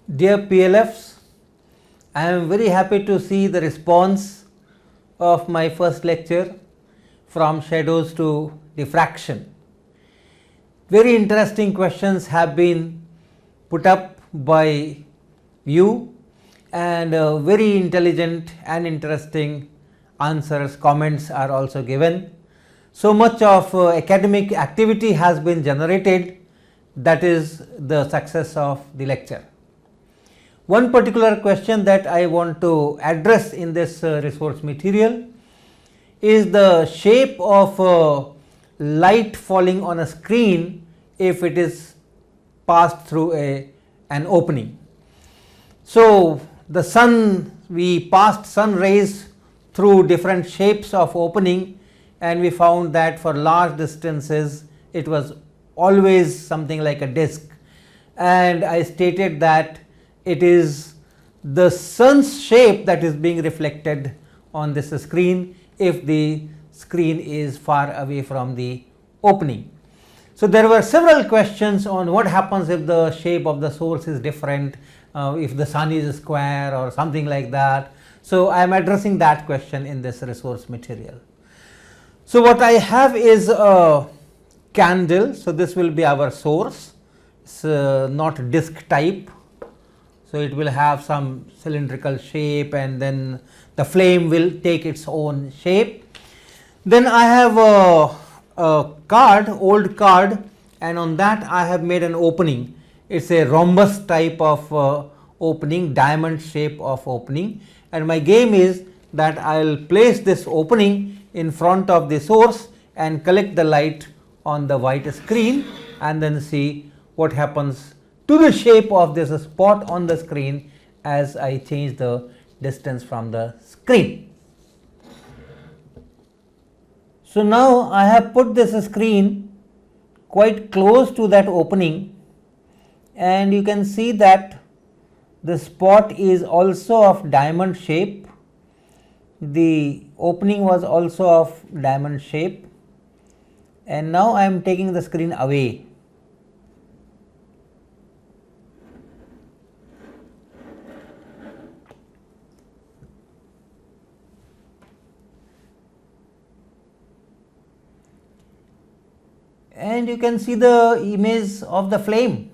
Dear PLFs, I am very happy to see the response of my first lecture from shadows to diffraction. Very interesting questions have been put up by you and very intelligent and interesting answers, comments are also given. So much of academic activity has been generated, that is the success of the lecture. One particular question that I want to address in this resource material is the shape of light falling on a screen if it is passed through an opening. So, the sun, we passed sun rays through different shapes of opening, and we found that for large distances it was always something like a disc, and I stated that it is the sun's shape that is being reflected on this screen if the screen is far away from the opening. So, there were several questions on what happens if the shape of the source is different, if the sun is square or something like that. So, I am addressing that question in this resource material. So, what I have is a candle. So, this will be our source, it's not disc type. So, it will have some cylindrical shape and then the flame will take its own shape. Then I have a card, old card, and on that I have made an opening. It is a rhombus type of opening, diamond shape of opening, and my game is that I will place this opening in front of the source and collect the light on the white screen and then see what happens to the shape of this spot on the screen as I change the distance from the screen. So, now I have put this screen quite close to that opening, and you can see that the spot is also of diamond shape, the opening was also of diamond shape, and now I am taking the screen away. And you can see the image of the flame.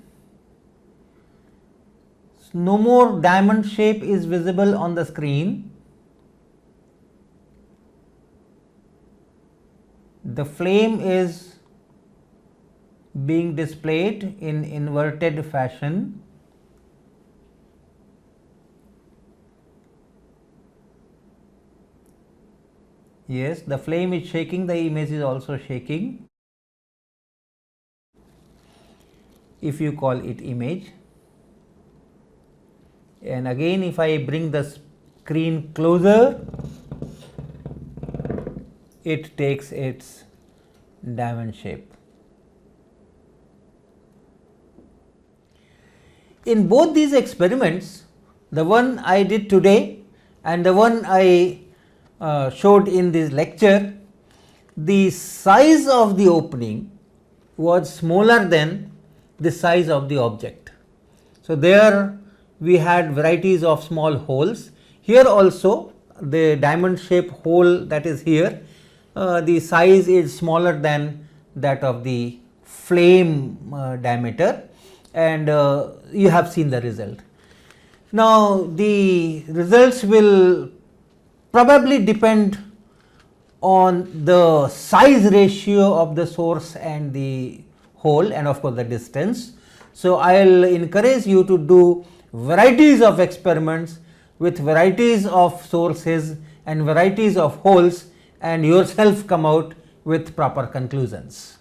No more diamond shape is visible on the screen. The flame is being displayed in inverted fashion. Yes, the flame is shaking, the image is also shaking, if you call it image. And again, if I bring the screen closer, it takes its diamond shape. In both these experiments, the one I did today and the one I showed in this lecture, the size of the opening was smaller than the size of the object. So, there we had varieties of small holes. Here also the diamond shaped hole that is here, the size is smaller than that of the flame diameter, and you have seen the result. Now, the results will probably depend on the size ratio of the source and the hole, and of course the distance. So, I will encourage you to do varieties of experiments with varieties of sources and varieties of holes and yourself come out with proper conclusions.